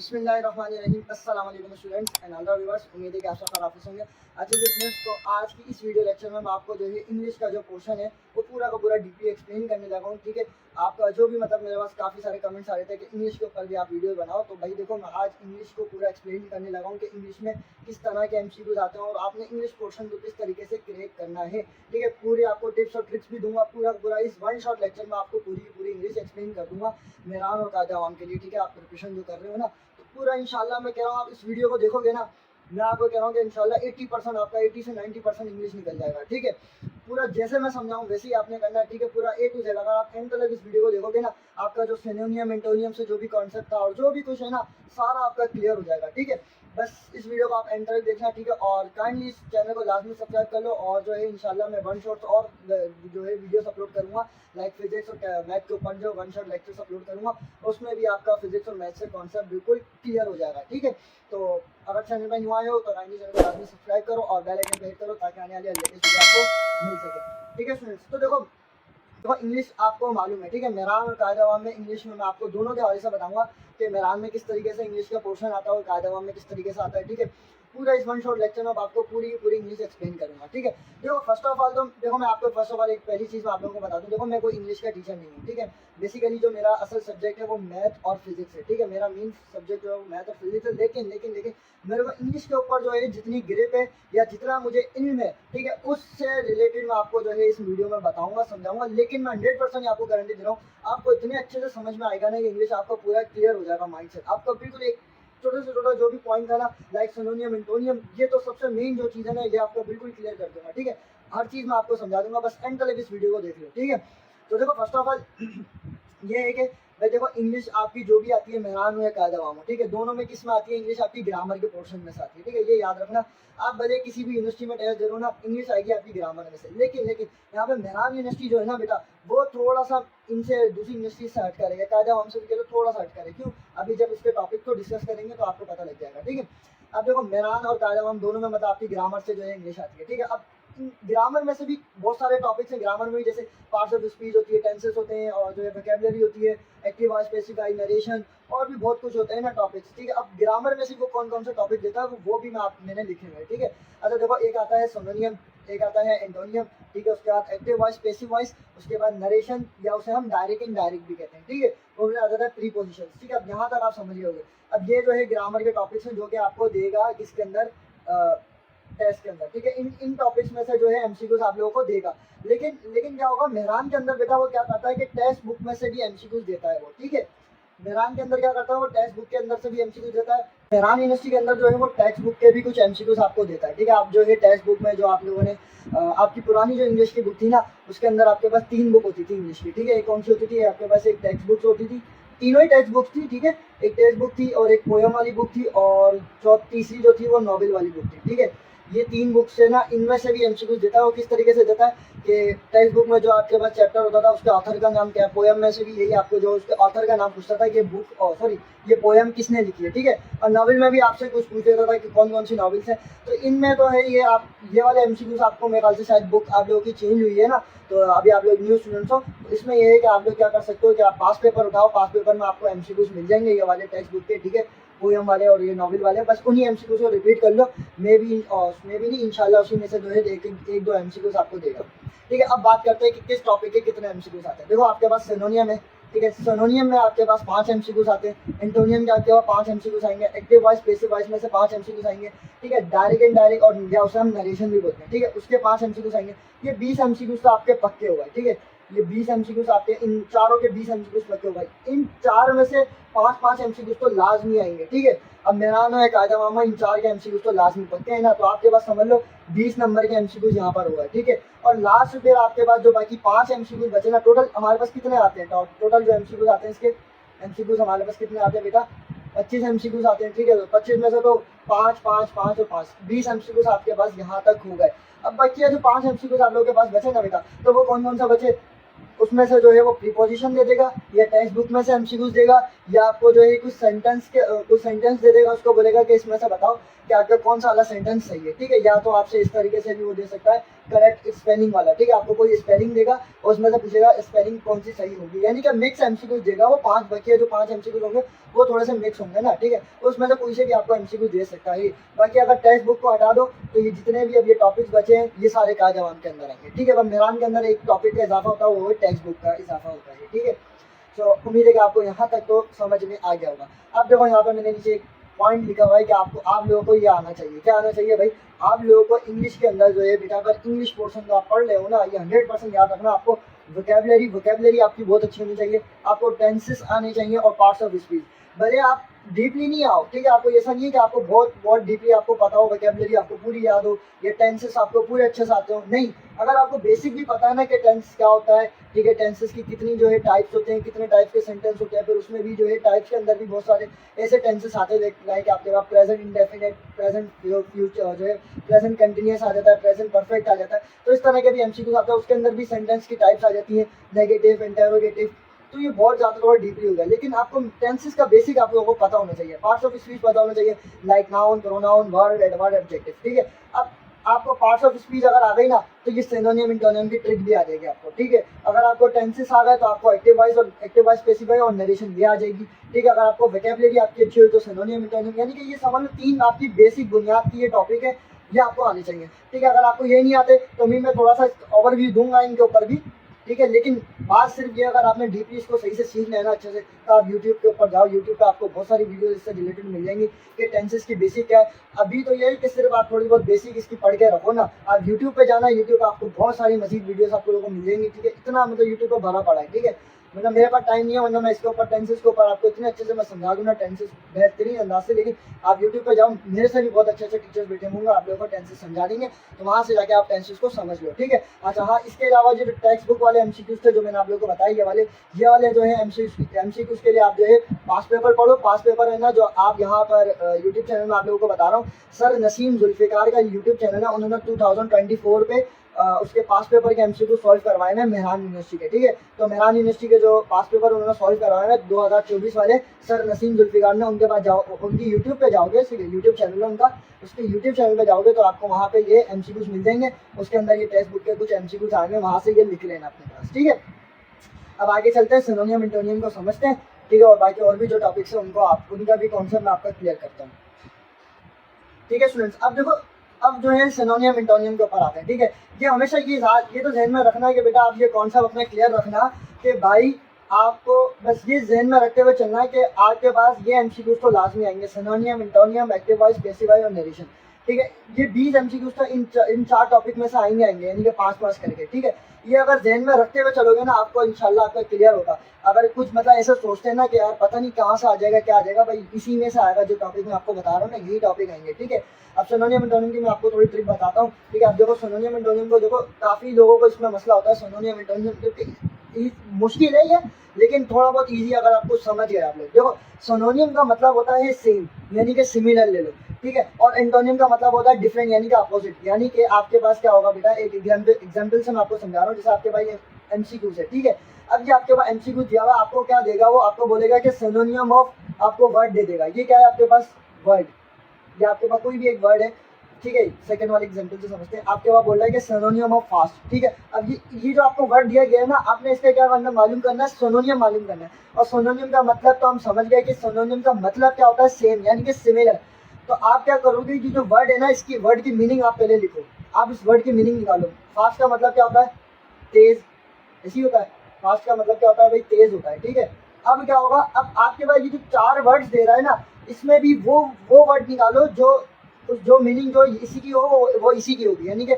बिस्मिल्लाहिर्रहमानिर्रहीम। अस्सलाम वालेकुम स्टूडेंट्स एंड अदर व्यूअर्स। उम्मीद है कि आप सब खैरियत से होंगे। अच्छा स्टूडेंट्स, तो आज की इस वीडियो लेक्चर में मैं आपको जो है इंग्लिश का जो पोर्शन है वो पूरा का पूरा डीपली एक्सप्लेन करने लगा हूँ। ठीक है, आपका जो भी मतलब मेरे पास काफ़ी सारे कमेंट्स आ रहे थे कि इंग्लिश के ऊपर भी आप वीडियो बनाओ, तो भाई देखो मैं आज इंग्लिश को पूरा एक्सप्लेन करने लगा हूँ कि इंग्लिश में किस तरह के एमसीक्यूज आते हैं और आपने इंग्लिश पोर्शन को किस तरीके से क्रिएट करना है। ठीक है, पूरे आपको टिप्स और ट्रिक्स भी दूंगा। पूरा पूरा इस वन शॉट लेक्चर में आपको पूरी की पूरी इंग्लिश एक्सप्लेन कर दूंगा मेहरान और कायदा आवाम के लिए। ठीक है, आप प्रिपरेशन जो कर रहे हो ना, तो पूरा इंशाल्लाह मैं कह रहा हूँ आप इस वीडियो को देखोगे ना, मैं आपको कह रहा हूँ कि इंशाल्लाह 80% आपका 80 से 90% इंग्लिश निकल जाएगा। ठीक है, पूरा जैसे मैं समझाऊँ वैसे ही आपने करना है। ठीक है, पूरा ए टू जेड अगर आप एंड तक इस वीडियो को देखोगे ना, आपका जो सिनोनियम एंटोनियम से जो भी कॉन्सेप्ट था और जो भी कुछ है ना, सारा आपका क्लियर हो जाएगा। ठीक है, बस इस वीडियो को आप एंड तक देखना। ठीक है, और काइंडली इस चैनल को लाजमी सब्सक्राइब कर लो। और जो है इंशाल्लाह मैं वन शॉट्स और जो है वीडियोस अपलोड करूँगा, लाइक फिजिक्स और मैथ के ऊपर जो वन शॉट लेक्चर्स अपलोड करूँगा, उसमें भी आपका फिजिक्स और मैथ से कॉन्सेप्ट बिल्कुल क्लियर हो जाएगा। ठीक है, तो अगर चैनल पर न्यू आए हो तो काइंडली चैनल को लाजमी सब्सक्राइब करो और बेल आइकन प्रेस करो ताकि आने वाली लेटेस्ट वीडियो आपको मिल सके। ठीक है स्टूडेंट्स, तो देखो इंग्लिश आपको मालूम है। ठीक है, मेहरान और कायदा आवाम में इंग्लिश में मैं आपको दोनों के हवाले से बताऊंगा कि मेहरान में किस तरीके से इंग्लिश का पोर्शन आता है और कायदा आवाम में किस तरीके से आता है। ठीक है, पूरा इस वन शॉट लेक्चर में आपको पूरी की पूरी इंग्लिश एक्सप्लेन करूंगा। ठीक है, देखो फर्स्ट ऑफ ऑल तो देखो मैं आपको फर्स्ट ऑफ ऑल एक पहली चीज़ मैं आप लोगों को बता दूं, देखो मैं कोई इंग्लिश का टीचर नहीं हूँ। ठीक है, बेसिकली जो मेरा असल सब्जेक्ट है वो मैथ और फिजिक्स है। ठीक है, मेरा मेन सब्जेक्ट जो है वो मैथ और फिजिक्स है। लेकिन मेरे को इंग्लिश के ऊपर जो है जितनी ग्रिप है या जितना मुझे इल्म है, ठीक है, उससे रिलेटेड मैं आपको जो है इस वीडियो में बताऊंगा, समझाऊंगा। लेकिन मैं 100% आपको गारंटी दे रहा हूँ, आपको इतने अच्छे से समझ में आएगा ना कि इंग्लिश आपको पूरा क्लियर हो जाएगा माइंड सेट आपका। बिल्कुल एक छोटे से छोटा जो भी पॉइंट है ना, लाइक सिनोनियम एंटोनियम, ये तो सबसे मेन जो चीज़ है ना, ये आपको बिल्कुल क्लियर कर दूंगा। ठीक है, हर चीज़ मैं आपको समझा दूंगा, बस एंड तक इस वीडियो को देख लो। ठीक है, तो देखो फर्स्ट ऑफ ऑल ये है कि भाई देखो इंग्लिश आपकी जो भी आती है मेहरान हो या कायदा आवाम हो, ठीक है, दोनों में किस में आती है इंग्लिश, आपकी ग्रामर के पोर्शन में से आती है। ठीक है, ये याद रखना। आप भले किसी भी यूनिवर्सिटी में टेस्ट दे रहे हो ना, इंग्लिश आएगी आपकी ग्रामर में से। लेकिन यहाँ पे मेहरान यूनिवर्सिटी जो है ना बेटा, वो थोड़ा सा इनसे दूसरी यूनिवर्सिटी से हट करेगा, कायदा आवाम से भी थोड़ा सा हट करे। क्यों, अभी जब इसके टॉपिक को डिस्कस करेंगे तो आपको पता लग जाएगा। ठीक है, अब देखो मेहरान और कायदा आवाम दोनों में मतलब आपकी ग्रामर से जो है इंग्लिश आती है। ठीक है, अब ग्रामर में से भी बहुत सारे टॉपिक्स हैं ग्रामर में, जैसे पार्ट्स ऑफ स्पीच होती है, टेंसेस होते हैं, और जो है वोकैबुलरी होती है, एक्टिव वॉइस, स्पेसिफाई, नरेशन, और भी बहुत कुछ होते हैं ना टॉपिक्स। ठीक है, अब ग्रामर में से वो कौन कौन से टॉपिक देता है वो भी मैंने लिखे हुए हैं। ठीक है, अच्छा देखो एक आता है सिनोनियम, एक आता है एंटोनियम, ठीक है, उसके बाद एक्टिव वॉइस, पैसिव वॉइस, उसके बाद नरेशन या उसे हम डायरेक्ट इनडायरेक्ट भी कहते हैं। ठीक है, और फिर आता है प्रीपोजिशन। ठीक है, अब यहाँ तक आप समझ गए। अब ये जो है ग्रामर के टॉपिक्स हैं जो कि आपको देगा किसके अंदर, टेस्ट के अंदर। ठीक है, इन टॉपिक्स में से जो है एमसीक्यूज आप लोगों को देगा। लेकिन क्या होगा मेहरान के अंदर बेटा, वो क्या करता है कि टेक्स्ट बुक में से भी एमसीक्यूज देता है वो। ठीक है, मेहरान के अंदर क्या करता है, वो टेक्स्ट बुक के अंदर से भी एमसीक्यूज देता है। मेहरान यूनिवर्सिटी के अंदर जो है वो टेक्स्ट बुक के भी कुछ एमसीक्यूज आपको देता है। ठीक है, आप जो है टेक्स्ट बुक में जो आप लोगों ने आपकी पुरानी जो इंग्लिश की बुक थी ना, उसके अंदर आपके पास 3 बुक होती थी इंग्लिश की। ठीक है, एक कौन सी होती थी, आपके पास एक टेक्स्ट बुक होती थी, तीनों ही टेक्स्ट बुक थी। ठीक है, एक टेक्स्ट बुक थी और एक पोयम वाली बुक थी और तीसरी जो थी वो नॉवेल वाली बुक थी। ठीक है, ये 3 बुक्स है ना, इनमें से भी एमसीक्यूज देता है। वो किस तरीके से देता है कि टेक्स्ट बुक में जो आपके पास चैप्टर होता था उसके ऑथर का नाम क्या है, पोयम में से भी यही आपको जो उसके ऑथर का नाम पूछता था कि ये पोयम किसने लिखी है। ठीक है, और नॉवेल में भी आपसे कुछ पूछ लेता था कि कौन कौन सी नॉवेल्स हैं। तो इनमें तो है ये, आप ये वाले एमसीक्यूज आपको मेरे ख्याल से शायद बुक आप लोगों की चेंज हुई है ना, तो अभी आप लोग न्यू स्टूडेंट्स हो, तो इसमें ये है कि आप लोग क्या कर सकते हो कि आप पास पेपर उठाओ, पास पेपर में आपको एमसीक्यूज मिल जाएंगे ये वाले टेक्स्ट बुक के। ठीक है, पोयम वाले और ये नॉवेल वाले, बस उन्हीं एमसीक्यूज को रिपीट कर लो। मे भी नहीं, इंशाल्लाह उसी में से जो है एक दो एमसीक्यूज आपको देगा। ठीक है, अब बात करते हैं कि किस टॉपिक के कितने एमसीक्यूज आते हैं। देखो आपके पास सिनोनियम है। ठीक है, सिनोनियम में आपके पास 5 एमसीक्यूज आते हैं, एंटोनियम के आपके पास 5 एमसीक्यूज आएंगे, एक्टिव वॉइस, पैसिव वॉइस में से 5 एमसीक्यूज आएंगे। ठीक है, डायरेक्ट इनडायरेक्ट और या उसे हम नरेशन भी बोलते हैं। ठीक है, उसके 5 एमसीक्यूज आएंगे। ये 20 एमसीक्यूज तो आपके पक्के हुआ है। ठीक है, ये 20 एमसीक्यूज आपके, इन चारों के 20 एमसीक्यूज पक्के हुआ है। इन 4 में से 5-5 एमसीक्यूज तो लाजमी आएंगे। ठीक है, अब मेहरान है कायदा मामा, इन 4 के एमसीक्यूज तो लाजमी पक्के हैं ना, तो आपके पास समझ लो 20 नंबर के एमसीक्यूज यहाँ पर हुआ है। ठीक है, और लास्ट फिर आपके पास जो बाकी 5 एमसीक्यूज बचे ना, टोटल हमारे पास कितने आते हैं, टोटल जो एमसीक्यूज आते हैं इसके एमसीक्यूज हमारे पास कितने आते हैं बेटा, 25 एमसीक्यूज आते हैं। ठीक है, तो 25 में से तो 5 5 5 और 5 20 एमसीक्यूज आपके पास यहाँ तक हो गए। अब बाकी जो 5 एमसीक्यूज आप लोगों के पास बचे ना बेटा, तो वो कौन कौन सा बचे, उसमें से जो है वो प्रीपोजिशन दे देगा, या टेक्स्ट बुक में से एमसीक्यूज देगा, या आपको जो है कुछ सेंटेंस दे देगा, उसको बोलेगा कि इसमें से बताओ कि आपका कौन सा वाला सेंटेंस सही है। ठीक है, या तो आपसे इस तरीके से भी वो दे सकता है करेक्ट स्पेलिंग वाला, ठीक है। आपको कोई स्पेलिंग देगा और उसमें से पूछेगा स्पेलिंग कौन सी सही होगी, यानी कि मिक्स एमसीक्यू देगा वो। 5 बचे जो 5 एमसीक्यू होंगे वो थोड़े से मिक्स होंगे ना, ठीक है। उसमें से कोई से भी आपको एमसीक्यू दे सकता है। बाकी अगर टेक्स्ट बुक को हटा दो तो ये जितने भी अब ये टॉपिक्स बचे हैं ये सारे का जवाब के अंदर आएंगे, ठीक है। अब मेहरान के अंदर एक टॉपिक का इजाफा होता है, वो टेक्स्ट बुक का इजाफा होता है, ठीक है। तो उम्मीद है कि आपको यहाँ तक तो समझ में आ गया होगा। अब देखो यहाँ पर मैंने नीचे पॉइंट लिखा हुआ है कि आपको आप लोगों को ये आना चाहिए। क्या आना चाहिए भाई? आप लोगों को इंग्लिश के अंदर जो है बेटा, अगर इंग्लिश पोर्शन को आप पढ़ रहे हो ना, ये 100% याद रखना। आपको वोकेबलरी आपकी बहुत अच्छी होनी चाहिए, आपको टेंसेस आने चाहिए और पार्ट्स ऑफ स्पीच। भले आप डीपली नहीं आओ, ठीक है। आपको ऐसा नहीं है कि आपको बहुत डीपली आपको पता हो, वोकेबलरी आपको पूरी याद हो, या टेंसेस आपको पूरे अच्छे से आते हो, नहीं। अगर आपको बेसिक भी पता है ना कि टेंस क्या होता है, ठीक है, टेंसेस की कितनी जो है टाइप्स होते हैं, कितने टाइप के सेंटेंस होते हैं, फिर उसमें भी जो है टाइप्स के अंदर भी बहुत सारे ऐसे टेंसेस आते हैं, लाइक आपके पास प्रेजेंट इंडेफिनिट, प्रेजेंट फ्यूचर जो है, प्रेजेंट कंटिन्यूअस आ जाता है, प्रेजेंट परफेक्ट आ जाता है। तो इस तरह के भी एमसीक्यूज आते हैं, उसके अंदर भी सेंटेंस की टाइप्स आ जाती है, नेगेटिव, इंटेरोगेटिव। तो ये बहुत ज़्यादा थोड़ा डीपली हो गया, लेकिन आपको टेंसेस का बेसिक आप लोगों को पता होना चाहिए, पार्ट्स ऑफ स्पीच पता होना चाहिए, like noun, pronoun, verb, adverb, adjective, ठीक है। अब आपको पार्ट्स ऑफ स्पीच अगर आ गई ना तो ये सिनोनिम इंटोनिम की ट्रिक भी आ जाएगी आपको, ठीक है। अगर आपको टेंसेस आ गए तो आपको एक्टिव वॉइस स्पेसिफाई और नरेशन भी आ जाएगी, ठीक है। अगर आपको वोकैबुलरी आपकी अच्छी हुई तो सिनोनिम इंटोनिम, यानी कि ये समझ लो 3 आपकी बेसिक बुनियाद की ये टॉपिक है, ये आपको आने चाहिए, ठीक है। अगर आपको ये नहीं आते तो मैं थोड़ा सा ओवरव्यू दूंगा इनके ऊपर भी, ठीक है। लेकिन बात सिर्फ ये, अगर आपने डीपली इसको सही से सीख लेना अच्छे से, तो आप यूट्यूब के ऊपर जाओ, यूट्यूब पे आपको बहुत सारी वीडियो इससे रिलेटेड मिल जाएंगी कि टेंसेस की बेसिक क्या है। अभी तो ये है कि सिर्फ आप थोड़ी बहुत बेसिक इसकी पढ़ के रखो ना, आप यूट्यूब पे जाना, यूट्यूब पे आपको बहुत सारी मजीद वीडियोस आपको लोगों को मिल जाएंगी, ठीक है। इतना मतलब यूट्यूब पे भरा पड़ा है, ठीक है। मतलब मेरे पास टाइम नहीं है, वरना मैं इसके ऊपर टेंसेस के ऊपर आपको इतने अच्छे से मैं समझा दूंगा टेंसेस बेहतरीन अंदाज से। लेकिन आप यूट्यूब पे जाओ, मेरे से भी बहुत अच्छे अच्छे टीचर्स बैठे होंगे, आप लोगों को टेंसेस समझा देंगे, तो वहाँ से जाके आप टेंसेस को समझ लो, ठीक है। अच्छा हाँ, इसके अलावा जो टेक्स्ट बुक वाले एमसीक्यूज थे जो मैंने आप लोगों को बताया, ये वाले जो है एमसीक्यूज के लिए आप जो है पास पेपर पढ़ो। पास पेपर है ना, जो आप यहाँ पर यूट्यूब चैनल में आप लोगों को बता रहा हूँ, सर नसीम जुल्फिकार का यूट्यूब चैनल है, उन्होंने 2024 पे उसके पास पेपर के एमसीक्यू सॉल्व करवाए हैं मेहरान यूनिवर्सिटी के, ठीक है। तो मेहरान यूनिवर्सिटी के जो पास पेपर उन्होंने सॉल्व करवाए हैं 2024 वाले सर नसीम जुल्फिकार ने, उनके पास जाओ, उनकी यूट्यूब पे जाओगे, यूट्यूब चैनल है उनका, उसके यूट्यूब चैनल पे जाओगे तो आपको वहाँ पे ये एमसीक्यूज मिल जाएंगे, उसके अंदर ये टेक्स्ट बुक के कुछ एमसीक्यूज आएंगे, वहाँ से ये लिख लेना अपने पास, ठीक है। अब आगे चलते हैं, सिनोनियम इंटोनियम को समझते हैं, ठीक है। और बाकी और भी जो टॉपिक्स है उनको उनका भी कॉन्सेप्ट मैं आपका क्लियर करता हूँ, ठीक है स्टूडेंट्स। अब देखो, अब जो है सिनोनियम इंटोनियम के ऊपर आते हैं, ठीक है। ये हमेशा ये तो जहन में रखना है कि बेटा आप ये कॉन्सेप्ट अपना क्लियर रखना कि भाई आपको बस ये जहन में रखते हुए चलना है कि आपके पास ये एमसीक्यूज तो लाजमी आएंगे, synonym, antonym, active voice, passive voice और नरेशन, ठीक है। ये 20 एमसीक्यूज तो इन 4 टॉपिक में से आएंगे, यानी कि 5 करके, ठीक है। ये अगर जहन में रखते हुए चलोगे ना, आपको इंशाल्लाह आपका क्लियर होगा। अगर कुछ मतलब ऐसे सोचते हैं ना कि यार पता नहीं कहाँ से आ जाएगा, क्या आ जाएगा, भाई इसी में से आएगा, जो टॉपिक मैं आपको बता रहा हूँ ना, यही टॉपिक आएंगे, ठीक है। अब सिनोनियम इंटोनियम की मैं आपको थोड़ी ट्रिक बताता हूँ, ठीक है। अब देखो सिनोनियम इंटोनियम को देखो, काफ़ी लोगों को इसमें मसला होता है सिनोनियम इंटोनियम, मुश्किल है ये, लेकिन थोड़ा बहुत ईजी अगर आपको समझ गए आप लोग। देखो सिनोनियम का मतलब होता है सेम, यानी कि सिमिलर ले लो, ठीक है। और एंटोनियम का मतलब होता है डिफरेंट, यानी कि अपोजिट। यानी कि आपके पास क्या होगा बेटा, एक एग्जाम्पल से मैं आपको समझा रहा हूँ। जैसे आपके पास एमसीक्यूज है, ठीक है। अब ये आपके पास एमसीक्यू दिया हुआ, आपको क्या देगा वो, आपको बोलेगा कि सिनोनियम ऑफ, आपको वर्ड दे देगा। ये क्या है आपके पास, वर्ड, या आपके पास कोई भी एक वर्ड है, ठीक है। सेकंड वाले एग्जांपल से समझते हैं, आपके पास बोल रहा है कि सिनोनियम ऑफ फास्ट, ठीक है। अब ये जो आपको वर्ड दिया गया है ना, आपने इसका क्या करना, मालूम करना है, सिनोनियम मालूम करना है। और सिनोनियम का मतलब तो हम समझ गए कि सिनोनियम का मतलब क्या होता है, सेम, यानी कि सिमिलर। तो आप क्या करोगे कि जो वर्ड है ना, इसकी वर्ड की मीनिंग आप पहले लिखो, आप इस वर्ड की मीनिंग निकालो। फास्ट का मतलब क्या होता है, तेज, ऐसी होता है। फास्ट का मतलब क्या होता है भाई, तेज होता है, ठीक है। अब क्या होगा, अब आपके पास ये जो 4 वर्ड्स दे रहा है ना, इसमें भी वो वर्ड निकालो जो मीनिंग जो इसी की हो, वो इसी की होगी। यानी कि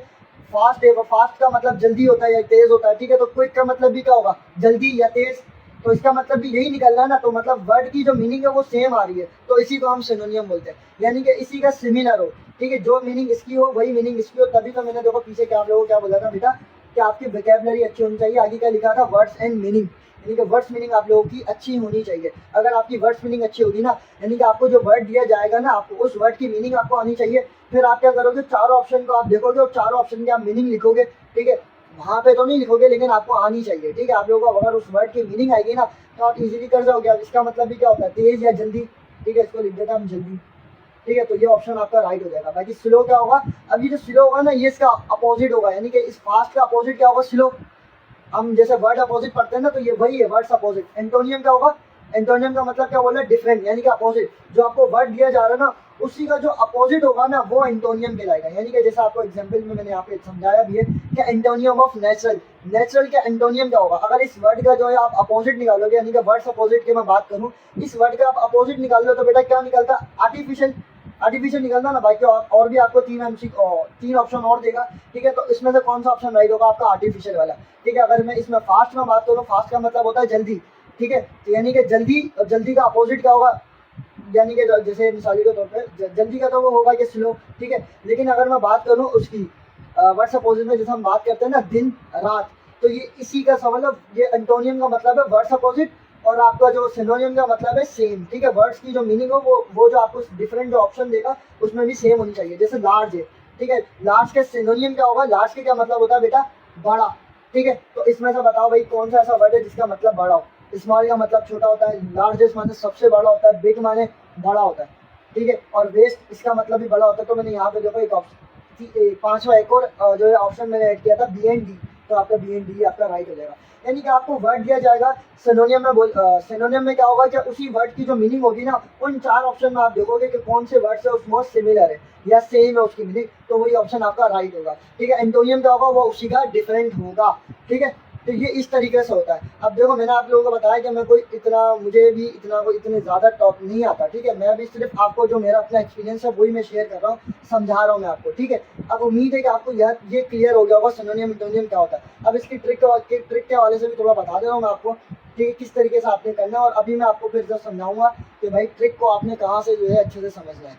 फास्ट है, वो फास्ट का मतलब जल्दी होता है या तेज होता है, ठीक है। तो क्विक का मतलब भी क्या होगा, जल्दी या तेज, तो इसका मतलब भी यही निकलना है ना। तो मतलब वर्ड की जो मीनिंग है वो सेम आ रही है, तो इसी को हम सिनोनियम बोलते हैं, यानी कि इसी का सिमिलर हो, ठीक है। जो मीनिंग इसकी हो वही मीनिंग इसकी हो। तभी तो मैंने देखो पीछे क्या आप लोगों को क्या बोला था बेटा, कि आपकी वोकैबुलरी अच्छी होनी चाहिए। आगे क्या लिखा था, वर्ड्स एंड मीनिंग, यानी कि वर्ड्स मीनिंग आप लोगों की अच्छी होनी चाहिए। अगर आपकी वर्ड्स मीनिंग अच्छी होगी ना, यानी कि आपको जो वर्ड दिया जाएगा ना, आपको उस वर्ड की मीनिंग आपको आनी चाहिए। फिर आप क्या करोगे, 4 ऑप्शन को आप देखोगे और 4 ऑप्शन की आप मीनिंग लिखोगे, ठीक है। वहाँ पे तो नहीं लिखोगे, लेकिन आपको आनी चाहिए, ठीक है। आप लोगों को अगर उस वर्ड की मीनिंग आएगी ना, तो आप इजीली कर जाओगे। अब इसका मतलब भी क्या होता है, तेज या जल्दी, ठीक है। इसको लिख देता हम जल्दी, ठीक है, तो ये ऑप्शन आपका राइट हो जाएगा। बाकी स्लो क्या होगा, अब ये जो स्लो होगा ना ये इसका अपोजिट होगा, यानी कि इस फास्ट का अपोजिट क्या होगा, स्लो। हम जैसे वर्ड अपोजिट पढ़ते हैं ना, तो ये वही है वर्ड्स अपोजिट। एंटोनियम क्या होगा, एंटोनियम का मतलब क्या बोला है, डिफरेंट, यानी कि अपोजिट। जो आपको वर्ड दिया जा रहा है ना उसी का जो अपोजिट होगा ना वो एंटोनियम कहलाएगा। यानी कि जैसे आपको एग्जांपल में मैंने यहाँ पे समझाया भी है कि एंटोनियम ऑफ नेचुरल, नेचुरल का एंटोनियम क्या होगा। अगर इस वर्ड का जो है आप अपोजिट निकालोगे, यानी कि वर्ड्स अपोजिट की मैं बात करूँ, इस वर्ड का आप अपोजिट निकाल लो तो बेटा क्या निकलता है, आर्टिफिशियल। आर्टिफिशियल निकलता ना। बाकी और भी आपको तीन ऑप्शन और देगा, ठीक है। तो इसमें से कौन सा ऑप्शन राइट होगा आपका, आर्टिफिशियल वाला, ठीक है। अगर मैं इसमें फास्ट में बात करूँ, फास्ट का मतलब होता है जल्दी, ठीक है। तो यानी कि जल्दी, और जल्दी का अपोजिट क्या होगा, यानी कि जैसे मिसाली के तौर पे जल्दी का तो वो होगा कि स्लो, ठीक है। लेकिन अगर मैं बात करूँ उसकी वर्ड्स अपोजिट में, जैसे हम बात करते हैं ना दिन रात, तो ये इसी का मतलब ये एंटोनियम का मतलब है वर्ड्स अपोजिट, और आपका जो सिनोनियम का मतलब है सेम, ठीक है। वर्ड्स की जो मीनिंग हो वो जो आपको डिफरेंट जो ऑप्शन देगा उसमें भी सेम होनी चाहिए। जैसे लार्ज है, ठीक है, लार्ज के सिनोनियम क्या होगा, लार्ज के क्या मतलब होता है बेटा, बड़ा, ठीक है। तो इसमें से बताओ भाई कौन सा ऐसा वर्ड है जिसका मतलब बड़ा हो। स्मॉल का मतलब छोटा होता है, लार्जेस्ट माने सबसे बड़ा होता है, बिग माने बड़ा होता है, ठीक है। और वेस्ट इसका मतलब भी बड़ा होता है। तो मैंने यहाँ पे देखो एक ऑप्शन, पांचवा एक और जो है ऑप्शन मैंने ऐड किया था बी एंड डी, तो आपका बी एंड डी आपका राइट हो जाएगा। यानी कि आपको वर्ड दिया जाएगा सिनोनियम में, सिनोनियम में क्या होगा कि उसी वर्ड की जो मीनिंग होगी ना, उन चार ऑप्शन में आप देखोगे कि कौन से वर्ड से उसमें सिमिलर है या सेम है उसकी मीनिंग, तो वही ऑप्शन आपका राइट होगा, ठीक है। एंटोनियम क्या होगा, वो उसी का डिफरेंट होगा, ठीक है। तो ये इस तरीके से होता है। अब देखो मैंने आप लोगों को बताया कि मैं कोई इतना, मुझे भी इतना कोई इतने ज़्यादा टॉप नहीं आता, ठीक है। मैं भी सिर्फ आपको जो मेरा अपना एक्सपीरियंस है वही मैं शेयर कर रहा हूँ, समझा रहा हूँ मैं आपको, ठीक है। अब उम्मीद है कि आपको ये क्लियर हो गया होगा सिनोनियम एंटोनियम क्या होता है। अब इसकी ट्रिक के हवाले से भी थोड़ा बता दे रहा हूँ मैं आपको, ठीक है, किस तरीके से आपने करना है। और अभी मैं आपको फिर जब समझाऊंगा कि भाई ट्रिक को आपने कहाँ से जो है अच्छे से समझना है,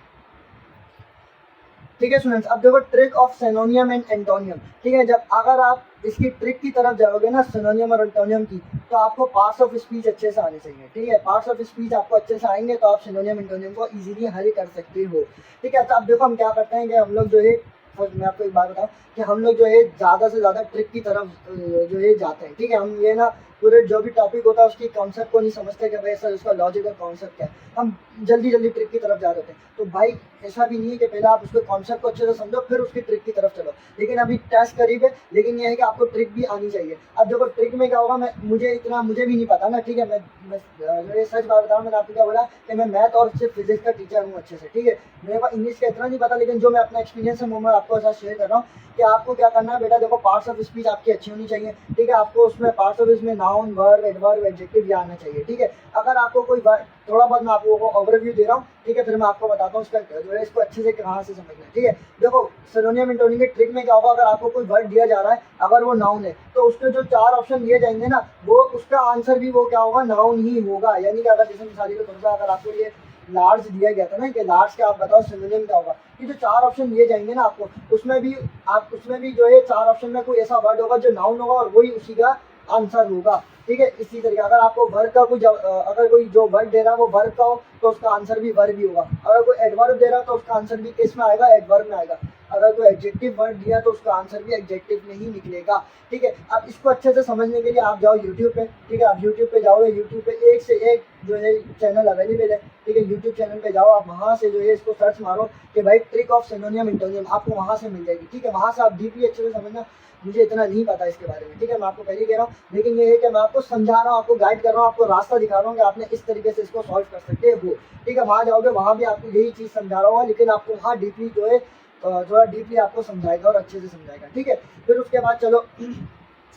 ठीक है स्टूडेंट्स। अब देखो ट्रिक ऑफ सिनोनियम एंड एंटोनियम, ठीक है। जब अगर आप इसकी ट्रिक की तरफ जाओगे ना सिनोनियम और एंटोनियम की, तो आपको पार्ट्स ऑफ स्पीच अच्छे से आने चाहिए, ठीक है। पार्ट्स ऑफ स्पीच आपको अच्छे से आएंगे तो आप सिनोनियम एंटोनियम को इजीली हल कर सकते हो, ठीक है। तो अब देखो हम क्या करते हैं कि हम लोग जो है, फर्स्ट मैं आपको एक बात बताऊँ कि हम लोग जो है ज़्यादा से ज़्यादा ट्रिक की तरफ जो है जाते हैं, ठीक है। हम ये ना पूरे जो भी टॉपिक होता है उसकी कॉन्सेप्ट को नहीं समझते कि भाई सर उसका लॉजिक और कॉन्सेप्ट क्या है, हम जल्दी जल्दी ट्रिक की तरफ जा रहे थे। तो भाई ऐसा भी नहीं है कि पहले आप उसके कॉन्सेप्ट को अच्छे से समझो फिर उसकी ट्रिक की तरफ चलो, लेकिन अभी टेस्ट करीब है, लेकिन ये है कि आपको ट्रिक भी आनी चाहिए। अब देखो ट्रिक में क्या होगा, मुझे भी नहीं पता ना, ठीक है। मैं जो ये सच बात बताऊँ, मैंने आपको क्या बोला कि मैं मैथ और सिर्फ फिजिक्स का टीचर हूँ अच्छे से, ठीक है। मेरे को इंग्लिश का इतना नहीं पता, लेकिन जो मैं अपना एक्सपीरियंस है वो मैं आपको साथ शेयर कर रहा हूँ कि आपको क्या करना है बेटा। देखो पार्ट्स ऑफ स्पीच आपकी अच्छी होनी चाहिए, ठीक है। आपको उसमें पार्ट्स ऑफ स्पीच में नाउन, वर्ब, एडवर्ब, एडजेक्टिव भी आना चाहिए, ठीक है। अगर आपको कोई थोड़ा बहुत मैं आपको ओवरव्यू दे रहा हूँ, ठीक है, फिर मैं आपको बताता हूँ उसका जो है इसको अच्छे से कहाँ से समझना है, ठीक है। देखो सिनोनियम एंटोनियम की ट्रिक में क्या होगा, अगर आपको कोई वर्ड दिया जा रहा है, अगर वो नाउन है तो उसके जो चार ऑप्शन दिए जाएंगे ना, वो उसका आंसर भी वो क्या होगा, नाउन ही होगा। यानी कि अगर जैसे मिसाली के तौर पर अगर आपको ये लार्ज दिया गया था ना कि लार्ज का आप बताओ सिनोनिम क्या होगा, ये जो चार ऑप्शन दिए जाएंगे ना आपको, उसमें भी जो है चार ऑप्शन में कोई ऐसा वर्ड होगा जो नाउन होगा और वही उसी का आंसर होगा, ठीक है। इसी तरीके अगर आपको वर्ब का अगर कोई जो वर्ड दे रहा है वो वर्ब का हो तो उसका आंसर भी वर्ब ही होगा। अगर कोई एडवर्ब दे रहा है तो उसका आंसर भी किस में आएगा, एडवर्ब में आएगा। अगर कोई एडजेक्टिव वर्ड दिया तो उसका आंसर भी एडजेक्टिव में ही निकलेगा, ठीक है। अब इसको अच्छे से समझने के लिए आप जाओ यूट्यूब पे, ठीक है। आप यूट्यूब पे जाओगे, यूट्यूब पे एक से एक जो है चैनल अवेलेबल है, ठीक है। यूट्यूब चैनल पे जाओ, आप वहाँ से जो है इसको सर्च मारो कि भाई ट्रिक ऑफ सिनोनियम एंटोनियम, आपको वहाँ से मिल जाएगी, ठीक है। वहाँ से आप डीपली अच्छे से समझना। मुझे इतना नहीं पता इसके बारे में, ठीक है, मैं आपको पहले कह रहा हूँ, लेकिन ये है कि मैं आपको समझा रहा हूँ, आपको गाइड कर रहा हूँ, आपको रास्ता दिखा रहा हूँ कि आपने इस तरीके से इसको सॉल्व कर सकते हो, ठीक है। वहाँ जाओगे वहाँ भी आपको यही चीज़ समझा रहा होगा, लेकिन आपको वहाँ डीपली जो है थोड़ा डीपली आपको समझाएगा और अच्छे से समझाएगा, ठीक है। फिर उसके बाद चलो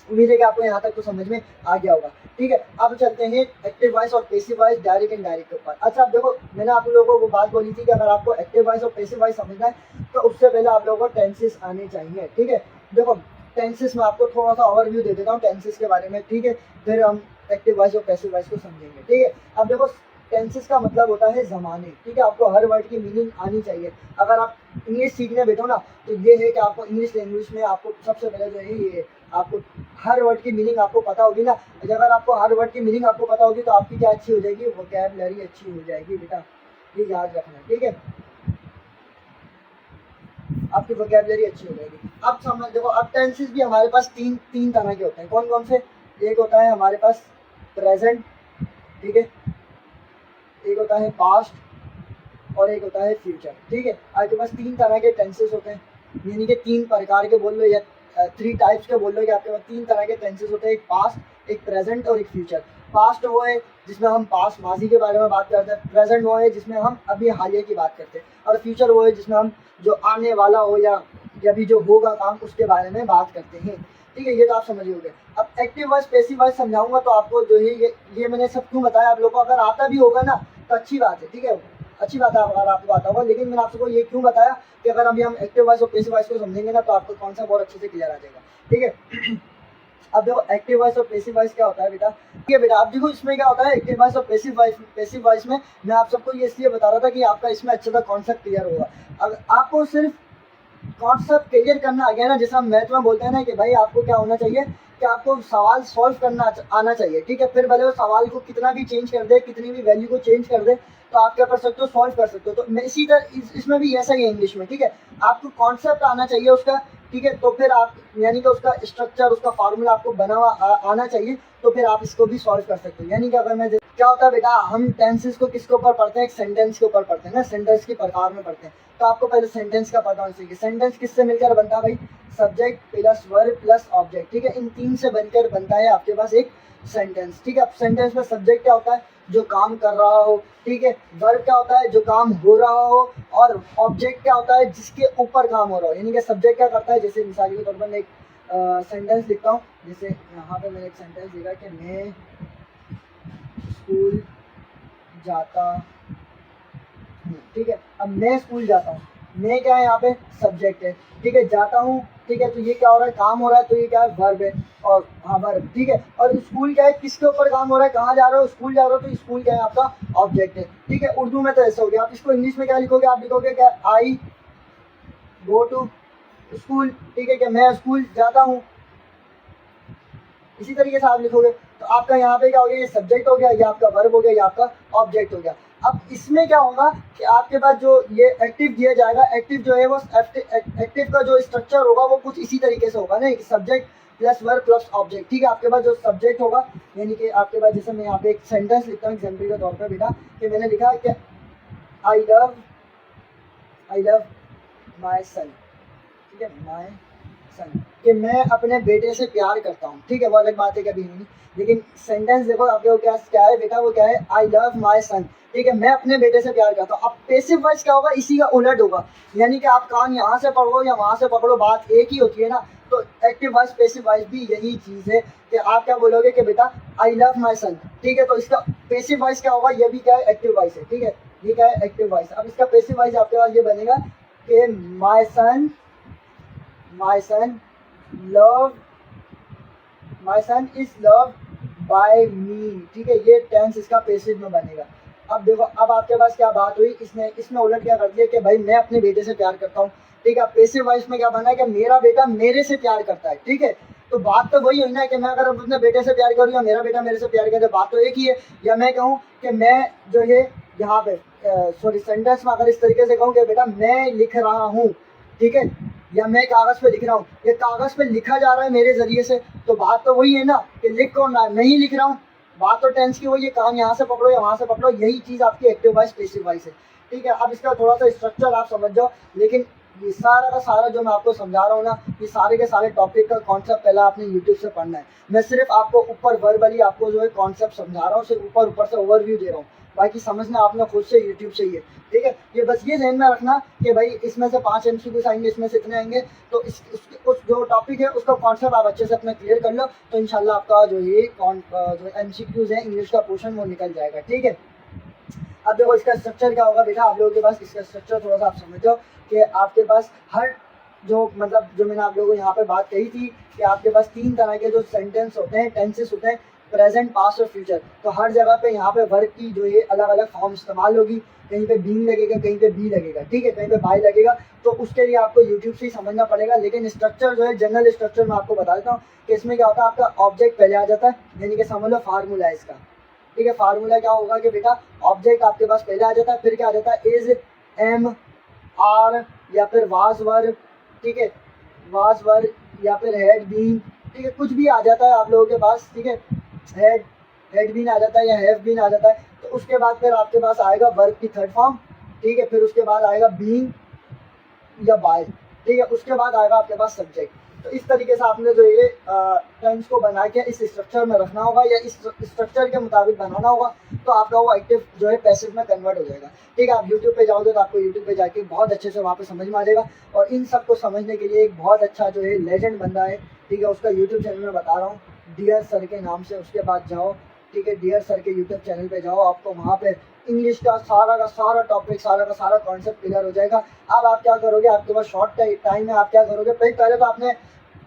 उम्मीद है कि आपको यहाँ तक तो समझ में आ गया होगा, ठीक है। अब चलते हैं एक्टिव वॉइस और passive voice, direct and direct के ऊपर। अच्छा अब देखो मैंने आप लोगों को बात बोली थी कि अगर आपको एक्टिव वॉइस और पैसिव वॉइस समझना है तो उससे पहले आप लोगों को टेंसेस आने चाहिए, ठीक है। देखो टेंसेस में आपको थोड़ा सा ओवरव्यू दे देता हूँ टेंसेस के बारे में, ठीक है। फिर हम एक्टिव वॉइस और पैसिव वॉइस को समझेंगे, ठीक है। अब देखो टेंसेस का मतलब होता है ज़माने, ठीक है। आपको हर वर्ड की मीनिंग आनी चाहिए। अगर आप इंग्लिश सीखने बैठो ना तो ये है कि आपको इंग्लिश लैंग्वेज में आपको सबसे पहले जो है ये आपको हर वर्ड की मीनिंग आपको पता होगी ना। अगर आपको हर वर्ड की मीनिंग आपको पता होगी तो आपकी क्या अच्छी हो जाएगी, वोकैबुलरी अच्छी हो जाएगी बेटा, ये याद रखना, ठीक है। आपकी वोकैबुलरी अच्छी हो जाएगी। अब समझ देखो, अब टेंसेस भी हमारे पास तीन तरह के होते हैं। कौन कौन से? एक होता है हमारे पास प्रेजेंट, ठीक है, एक होता है पास्ट और एक होता है फ्यूचर। ठीक है, आपके पास 3 तरह के टेंसेस होते हैं, यानी कि 3 प्रकार के बोल लो या 3 टाइप्स के बोल लो कि आपके पास 3 तरह के टेंसेस होते हैं, एक पास्ट, एक प्रेजेंट और एक फ्यूचर। पास्ट वो है जिसमें हम पास्ट माजी के बारे में बात करते हैं, प्रेजेंट वो है जिसमें हम अभी हालिया की बात करते हैं, और फ्यूचर वो है जिसमें हम जो आने वाला हो या अभी जो होगा काम उसके बारे में बात करते हैं। ठीक है, ये तो आप समझ गए। अब एक्टिव वॉइस पैसिव वॉइस समझाऊंगा तो आपको जो है ये मैंने सब क्यों बताया, आप लोगों को अगर आता भी होगा ना तो अच्छी बात है। ठीक है, अच्छी बात है अगर आपको आता होगा, लेकिन मैंने आपको ये क्यों बताया कि अगर अभी हम एक्टिव वॉइस और पैसिव वॉइस को समझेंगे ना तो आपको कॉन्सेप्ट बहुत अच्छे से क्लियर आ जाएगा। ठीक है, अब देखो एक्टिव वॉइस और पैसिव वॉइस क्या होता है बेटा। ठीक है बेटा, अब देखो इसमें क्या होता है एक्टिव वॉइस और पैसिव वॉइस में मैं आप सबको ये इसलिए बता रहा था कि आपका इसमें अच्छे से कॉन्सेप्ट क्लियर होगा। अगर आपको सिर्फ कॉन्सेप्ट क्लियर करना आ गया ना, जैसा हम मैथ में बोलते हैं ना कि भाई आपको क्या होना चाहिए कि आपको सवाल सॉल्व करना आना चाहिए। ठीक है, फिर भले वो सवाल को कितना भी चेंज कर दे, कितनी भी वैल्यू को चेंज कर दे, तो आप क्या कर सकते हो, सॉल्व कर सकते हो। तो मैं इसी तरह इसमें भी ऐसा ही है इंग्लिश में। ठीक है, आपको कॉन्सेप्ट आना चाहिए उसका। ठीक है, तो फिर आप यानी कि उसका स्ट्रक्चर, उसका फार्मूला आपको बना हुआ आना चाहिए, तो फिर आप इसको भी सॉल्व कर सकते हो। यानी कि अगर मैं क्या होता है बेटा, हम टेंसेस को किसके ऊपर पढ़ते हैं, एक सेंटेंस के ऊपर पढ़ते हैं ना, सेंटेंस के प्रकार में पढ़ते हैं। तो आपको पहले सेंटेंस का पता होना चाहिए। सेंटेंस किससे मिलकर बनता है भाई, subject plus verb plus object. ठीक है, इन 3 से बनकर बनता है आपके पास एक सेंटेंस। ठीक है, अब सेंटेंस में सब्जेक्ट क्या होता है, जो काम कर रहा हो। ठीक है, वर्ब क्या होता है, जो काम हो रहा हो, और ऑब्जेक्ट क्या होता है, जिसके ऊपर काम हो रहा हो। यानी कि सब्जेक्ट क्या करता है, जैसे मिसाल के तौर पर मैं एक सेंटेंस लिखता हूँ, जैसे यहाँ पे मैंने एक सेंटेंस लिखा कि मैं स्कूल जाता हूँ। ठीक है, अब मैं स्कूल जाता हूँ, मैं क्या है यहाँ पे सब्जेक्ट है। ठीक है, जाता हूँ। ठीक है, तो ये क्या हो रहा है, काम हो रहा है, तो ये क्या है, वर्ब है। और हाँ वर्ब। ठीक है, और स्कूल क्या है, किसके ऊपर काम हो रहा है, कहाँ जा रहे हो, स्कूल जा रहे हो, तो स्कूल क्या है आपका ऑब्जेक्ट है। ठीक है, उर्दू में तो ऐसा हो गया। आप इसको इंग्लिश में क्या लिखोगे, आप लिखोगे क्या, आई गो टू स्कूल। ठीक है, क्या मैं स्कूल जाता हूँ, इसी तरीके से आप लिखोगे। तो आपका यहाँ पे क्या हो गया, ये सब्जेक्ट हो गया, ये आपका वर्ब हो गया, ये आपका ऑब्जेक्ट हो गया। अब इसमें क्या होगा कि आपके पास जो ये एक्टिव दिया जाएगा, एक्टिव जो है वो एक्टिव का जो स्ट्रक्चर होगा वो कुछ इसी तरीके से होगा ना, subject plus verb plus object. ठीक है, आपके पास जो सब्जेक्ट होगा, यानी कि आपके पास जैसे मैं यहाँ पे एक सेंटेंस लिखता हूँ एग्जाम्पल के तौर पर बेटा, कि मैंने लिखा कि आई लव माई सन। ठीक है, माई सन, कि मैं अपने बेटे से प्यार करता हूँ। ठीक है, वो अलग बात है कभी नहीं, लेकिन सेंटेंस देखो आपके क्या है बेटा, वो क्या है, आई लव माई सन। ठीक है, मैं अपने बेटे से प्यार करता हूँ। अब पैसिव वॉइस क्या होगा, इसी का उलट होगा। यानी कि आप कान यहाँ से पकड़ो या वहाँ से पकड़ो, बात एक ही होती है ना। तो एक्टिव वॉइस पैसिव वॉइस भी यही चीज़ है कि आप क्या बोलोगे कि बेटा आई लव माई सन। ठीक है, तो इसका पैसिव वॉइस क्या होगा, ये भी क्या है, एक्टिव वॉइस है। ठीक है, ये क्या है, एक्टिव वॉइस। अब इसका पैसिव वॉइस आपके पास ये बनेगा कि माई सन इज लव बाय मी। ठीक है, ये टेंस इसका पैसिव में बनेगा। अब देखो, अब आपके पास क्या बात हुई, इसने उलट क्या कर दिया कि भाई मैं अपने बेटे से प्यार करता हूँ। ठीक है, पैसिव वॉइस में क्या बना है कि मेरा बेटा मेरे से प्यार करता है। ठीक है, तो बात तो वही हुई ना कि मैं अगर अपने बेटे से प्यार करूँ या मेरा बेटा मेरे से प्यार करे, बात तो एक ही है। या मैं कहूँ कि मैं जो है यहाँ पे सेंटेंस में अगर इस तरीके से कहूँ कि बेटा मैं लिख रहा हूँ। ठीक है, या मैं कागज़ पे लिख रहा हूँ, ये कागज़ पे लिखा जा रहा है मेरे ज़रिए से, तो बात तो वही है ना कि लिख कौन रहा है, मैं ही लिख रहा हूँ। बात तो टेंस की वही है, काम यहाँ से पकड़ो या वहाँ से पकड़ो, यही चीज़ आपकी एक्टिव वॉइस पैसिव वॉइस है। ठीक है, अब इसका थोड़ा सा स्ट्रक्चर आप समझ जाओ, लेकिन ये सारा का सारा जो मैं आपको समझा रहा हूँ ना, ये सारे के सारे टॉपिक का कॉन्सेप्ट पहले आपने यूट्यूब से पढ़ना है। मैं सिर्फ आपको ऊपर वर्बली आपको जो है कॉन्सेप्ट समझा रहा हूँ, सिर्फ ऊपर से ओवरव्यू दे रहा हूँ, बाकी समझना आपने खुद से यूट्यूब से ही है। ठीक है, ये बस ये ध्यान में रखना कि भाई इसमें से 5 MCQs आएंगे, इसमें से इतने आएंगे, तो उस जो टॉपिक है उसका कॉन्सेप्ट आप अच्छे से अपना क्लियर कर लो, तो इंशाल्लाह आपका जो ये जो MCQs है इंग्लिश का पोर्शन वो निकल जाएगा। ठीक है, अब देखो इसका स्ट्रक्चर क्या होगा बेटा, आप लोगों के पास इसका स्ट्रक्चर थोड़ा सा आप समझो कि आपके पास हर जो मतलब जो मैंने आप लोगों को यहाँ पे बात कही थी कि आपके पास 3 तरह के जो सेंटेंस होते हैं, टेंसेस होते हैं, प्रेजेंट, पास्ट और फ्यूचर। तो हर जगह पे यहाँ पे वर्ब की जो है अलग अलग फॉर्म इस्तेमाल होगी, कहीं पे बीइंग लगेगा, कहीं पे बी लगेगा। ठीक है, कहीं पे बाय लगेगा, तो उसके लिए आपको यूट्यूब से ही समझना पड़ेगा। लेकिन स्ट्रक्चर जो है जनरल स्ट्रक्चर मैं आपको बता देता हूँ कि इसमें क्या होता है, आपका ऑब्जेक्ट पहले आ जाता है, यानी कि समझ लो फार्मूला है इसका। ठीक है, फार्मूला क्या होगा कि बेटा ऑब्जेक्ट आपके पास पहले आ जाता है, फिर क्या आ जाता है, इज, एम, आर या फिर वाज वर्ब। ठीक है, वाज वर्ब या फिर हैड बीन। ठीक है, कुछ भी आ जाता है आप लोगों के पास। ठीक है, हैड बीन आ जाता है या हैव बीन आ जाता है। तो उसके बाद फिर आपके पास आएगा वर्ब की थर्ड फॉर्म, ठीक है, फिर उसके बाद आएगा बीइंग या बाय, ठीक है, उसके बाद आएगा आपके पास सब्जेक्ट। तो इस तरीके से आपने जो ये टेंस को बना के इस स्ट्रक्चर में रखना होगा या इस स्ट्रक्चर के मुताबिक बनाना होगा, तो आपका वो एक्टिव जो है पैसिव में कन्वर्ट हो जाएगा। ठीक है, आप यूट्यूब पे जाओगे तो आपको यूट्यूब पे जाके बहुत अच्छे से वहाँ पे समझ में आ जाएगा। और इन सब को समझने के लिए एक बहुत अच्छा जो है लेजेंड बंदा है, ठीक है, उसका यूट्यूब चैनल में बता रहा हूँ, डियर सर के नाम से। उसके बाद जाओ, ठीक है, डियर सर के यूट्यूब चैनल पे जाओ, आपको वहाँ पे इंग्लिश का सारा टॉपिक, सारा का सारा कॉन्सेप्ट क्लियर हो जाएगा। अब आप क्या करोगे, आपके पास शॉर्ट टाइम है, आप क्या करोगे, पहले तो आपने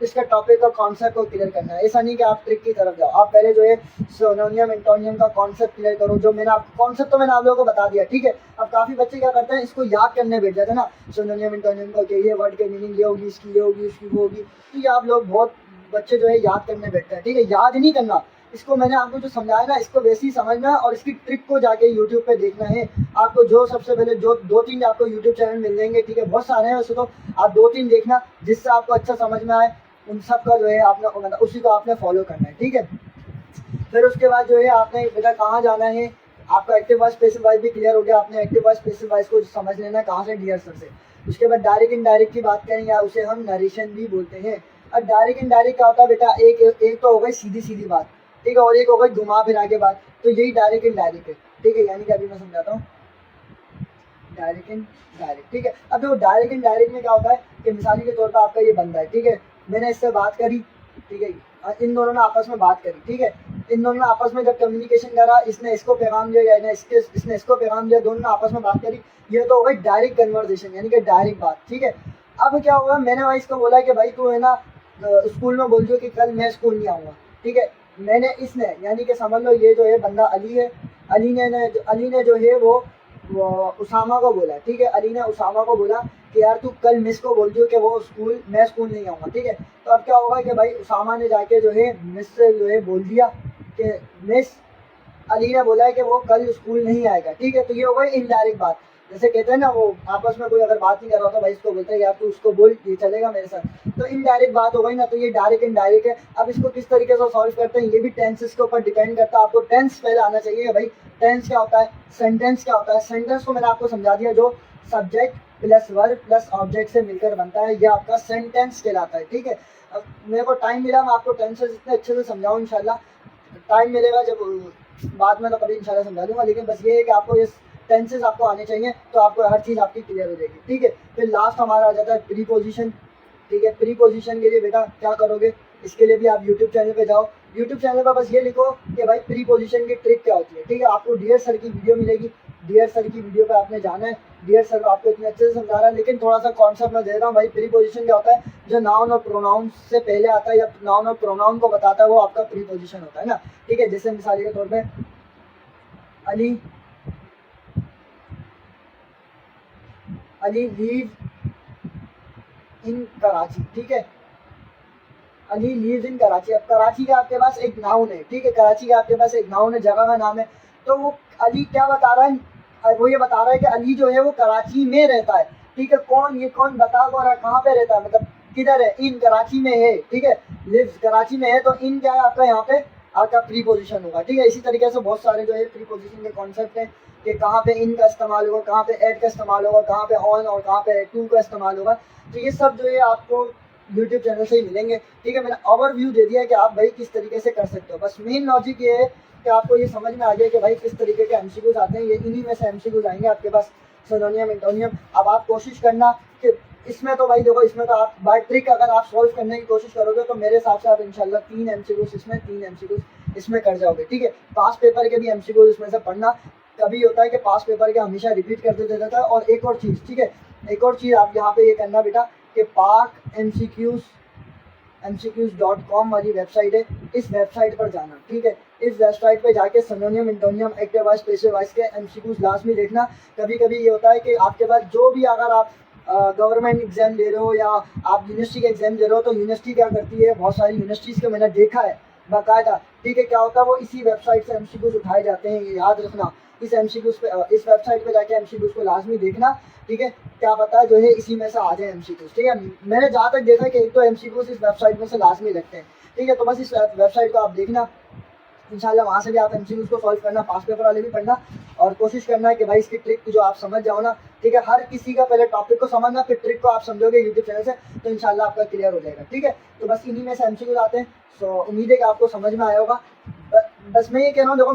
इसका टॉपिक और कॉन्सेप्ट को क्लियर करना है। ऐसा नहीं कि आप ट्रिक की तरफ जाओ, आप पहले जो है सिनोनियम एंटोनियम का कॉन्सेप्ट क्लियर करो। जो मैंने आपको कॉन्सेप्ट तो मैंने आप लोगों को बता दिया, ठीक है। अब काफ़ी बच्चे क्या करते हैं, इसको याद करने बैठ जाते हैं ना, सिनोनियम एंटोनियम का, कि ये वर्ड के मीनिंग ये होगी, इसकी ये होगी, उसकी वो होगी। तो ये आप लोग बहुत बच्चे जो है याद करने बैठते हैं, ठीक है। याद नहीं करना इसको, मैंने आपको जो समझाया ना, इसको वैसे ही समझना है और इसकी ट्रिक को जाके यूट्यूब पे देखना है आपको। जो सबसे पहले जो 2-3 आपको यूट्यूब चैनल मिल जाएंगे, ठीक है, बहुत सारे हैं वैसे तो, आप 2-3 देखना जिससे आपको अच्छा समझ में आए, उन सब का जो है आपने मतलब उसी को आपने फॉलो करना है, ठीक है। फिर उसके बाद जो है आपने बेटा कहाँ जाना है, आपका एक्टिव वॉइस पैसिव वॉइस भी क्लियर हो गया, आपने एक्टिव वॉइस पैसिव वॉइस को समझ लेना है कहाँ से, डियर सर से। उसके बाद डायरेक्ट इनडायरेक्ट की बात करें, या उसे हम नरेशन भी बोलते हैं। अब डायरेक्ट इनडायरेक्ट क्या होता है बेटा, एक तो हो गई सीधी सीधी बात, ठीक है, और एक हो गई घुमा फिरा के बात। तो यही डायरेक्ट इनडायरेक्ट है, ठीक है। यानी कि अभी मैं समझाता हूँ डायरेक्ट इनडायरेक्ट, ठीक है। अब देखो डायरेक्ट इनडायरेक्ट में क्या होता है कि मिसाल के तौर पर आपका ये बंदा है, ठीक है, मैंने इससे बात करी, ठीक है, इन दोनों ने आपस में बात करी, ठीक है। इन दोनों ने आपस में जब कम्युनिकेशन करा, इसने इसको पैगाम दिया या इसने इसको पैगाम दिया, दोनों ने आपस में बात करी, ये तो हो गई डायरेक्ट कन्वर्सेशन, यानी कि डायरेक्ट बात, ठीक है। अब क्या हुआ, मैंने भाई इसको बोला कि भाई तू है ना स्कूल में बोल दियो कि कल मैं स्कूल नहीं आऊँगा, ठीक है। मैंने इसने यानी कि समझ लो ये जो है बंदा अली है, अली ने जो है वो उसामा को बोला, ठीक है। अली ने उसामा को बोला कि यार तू कल मिस को बोल दियो कि वो मैं स्कूल नहीं आऊँगा, ठीक है। तो अब क्या होगा कि भाई उसामा ने जाके जो है मिस से जो है बोल दिया कि मिस, अली ने बोला है कि वो कल स्कूल नहीं आएगा, ठीक है। तो ये हो गई इनडायरेक्ट बात। जैसे कहते हैं ना, वो आपस में कोई अगर बात नहीं कर रहा होता भाई इसको बोलते हैं यार तू उसको बोल, ये चलेगा मेरे साथ, तो इनडायरेक्ट बात हो गई ना। तो ये डायरेक्ट इनडायरेक्ट है। अब इसको किस तरीके से सॉल्व करते हैं, ये भी टेंसेस के ऊपर डिपेंड करता है। आपको टेंस पहले आना चाहिए भाई, टेंस क्या होता है, सेंटेंस क्या होता है। सेंटेंस को मैंने आपको समझा दिया, जो subject plus verb plus object से मिलकर बनता है, ये आपका सेंटेंस कहलाता है, ठीक है। अब मेरे को टाइम मिला, मैं आपको टेंसेस इतने अच्छे से समझाऊँ इंशाल्लाह। टाइम मिलेगा जब बाद में तो कभी इंशाल्लाह समझा दूंगा, लेकिन बस ये है कि आपको ये टेंसेस आपको आने चाहिए, तो आपको हर चीज़ आपकी क्लियर हो जाएगी, ठीक है। फिर लास्ट हमारा आ जाता है प्रीपोजिशन, ठीक है। प्रीपोजिशन के लिए बेटा क्या करोगे, इसके लिए भी आप यूट्यूब चैनल पे जाओ, यूट्यूब चैनल पर बस ये लिखो कि भाई प्रीपोजिशन की ट्रिक क्या होती है, ठीक है। आपको डियर सर की वीडियो मिलेगी, डियर सर की वीडियो पे आपने जाना है। डियर सर आपको इतने अच्छे से समझा रहा है, लेकिन थोड़ा सा कॉन्सेप्ट मैं दे रहा हूँ भाई। प्रीपोजिशन क्या होता है, जो नाउन और प्रोनाउन से पहले आता है या नाउन और प्रोनाउन को बताता है, वो आपका प्रीपोजिशन होता है ना, ठीक है। जैसे मिसाल के तौर पर अली लीव इन कराची, ठीक है। अली लीव इन कराची। अब कराची का आपके पास एक नाउन है, ठीक है, कराची का आपके पास एक नाउन है, जगह का नाम है। तो वो अली क्या बता रहा है, वो ये बता रहा है कि अली जो है वो कराची में रहता है, ठीक है। कौन बता कौन रहा है, कहाँ पे रहता है, मतलब किधर है, इन कराची में है, ठीक है। लिव्स कराची में है, तो इन क्या है आपका यहाँ पे आपका प्रीपोजिशन होगा, ठीक है। इसी तरीके से बहुत सारे जो है प्रीपोजिशन के कॉन्सेप्ट हैं कि कहाँ पे इन का इस्तेमाल होगा, कहाँ पे एट का इस्तेमाल होगा, कहाँ पे ऑन और कहाँ पे टू का इस्तेमाल होगा। तो ये सब जो है आपको यूट्यूब चैनल से ही मिलेंगे, ठीक है। मैंने ओवरव्यू दे दिया है कि आप भाई किस तरीके से कर सकते हो। बस मेन लॉजिक ये है कि आपको ये समझ में आ गया कि भाई किस तरीके के एमसीक्यूज आते हैं। ये इन्हीं में से एमसीक्यूज आएंगे आपके पास, सिनोनियम एंटोनियम। अब आप कोशिश करना कि इसमें तो भाई देखो, इसमें तो आप बाय ट्रिक अगर आप सॉल्व करने की कोशिश करोगे तो मेरे हिसाब से आप इंशाल्लाह 3 एमसीक्यूज इसमें 3 एमसीक्यूज इसमें कर जाओगे, ठीक है। पास पेपर के भी एमसीक्यूज इसमें से पढ़ना। कभी होता है कि पास पेपर के हमेशा रिपीट करते देता था। और एक और चीज़, ठीक है, एक और चीज़ आप यहाँ पे ये करना बेटा कि पाक mcqs.com वाली वेबसाइट है, इस वेबसाइट पर जाना, ठीक है। इस वेबसाइट पे जाके सिनोनियम antonym active voice passive voice के एमसीक्यूज लाजमी देखना। कभी कभी ये होता है कि आपके पास जो भी, अगर आप गवर्नमेंट एग्जाम दे रहे हो या आप यूनिवर्सिटी का एग्जाम दे रहे हो, तो यूनिवर्सिटी क्या करती है, बहुत सारी यूनिवर्सिटीज़ को मैंने देखा है बाकायदा, ठीक है। क्या होता है, वो इसी वेबसाइट से एमसीक्यूज उठाए जाते हैं, ये याद रखना। इस एमसीक्यूज पे, इस वेबसाइट पे जाके एमसीक्यूज को लाजमी देखना, ठीक है। क्या पता है जो है इसी में से आ जाए एमसीक्यूज, ठीक है। मैंने जहाँ तक देखा कि एक तो एमसीक्यूज इस वेबसाइट में से लाजमी लगते हैं, ठीक है। तो बस इस वेबसाइट को आप देखना, इंशाल्लाह वहाँ से भी आप एमसीक्यूज को सॉल्व करना, पास पेपर वाले भी पढ़ना और कोशिश करना है कि भाई इसकी ट्रिक जो आप समझ जाओ ना, ठीक है। हर किसी का पहले टॉपिक को समझना, फिर ट्रिक को आप समझोगे यूट्यूब चैनल से, तो इंशाल्लाह आपका क्लियर हो जाएगा, ठीक है। तो बस इन्हीं में से एमसीक्यूज आते हैं। सो उम्मीद है कि आपको समझ में आया होगा। बस मैं ये कह रहा हूँ, देखो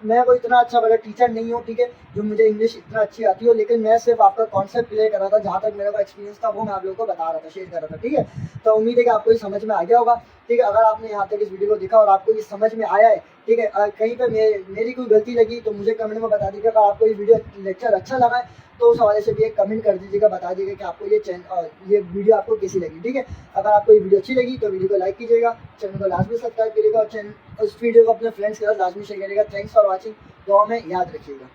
मैं कोई इतना अच्छा बड़ा टीचर नहीं हूँ, ठीक है, जो मुझे इंग्लिश इतना अच्छी आती हो, लेकिन मैं सिर्फ आपका कॉन्सेप्ट क्लियर कर रहा था, जहाँ तक मेरे को एक्सपीरियंस था वो मैं आप लोगों को बता रहा था, शेयर कर रहा था, ठीक है। तो उम्मीद है कि आपको ये समझ में आ गया होगा, ठीक है। अगर आपने यहाँ तक इस वीडियो को देखा और आपको ये समझ में आया है, ठीक है, कहीं पर मेरी कोई गलती लगी तो मुझे कमेंट में बता दीजिएगा। अगर आपको ये वीडियो लेक्चर अच्छा लगा है तो उस हवाले से भी एक कमेंट कर दीजिएगा, बता दीजिएगा कि आपको ये वीडियो आपको कैसी लगी, ठीक है। अगर आपको ये वीडियो अच्छी लगी तो वीडियो को लाइक कीजिएगा, चैनल को लाजमी सब्सक्राइब करिएगा और उस वीडियो को अपने फ्रेंड्स के साथ लाजमी शेयर करिएगा। थैंक्स फॉर वॉचिंग, दुआ में याद रखिएगा।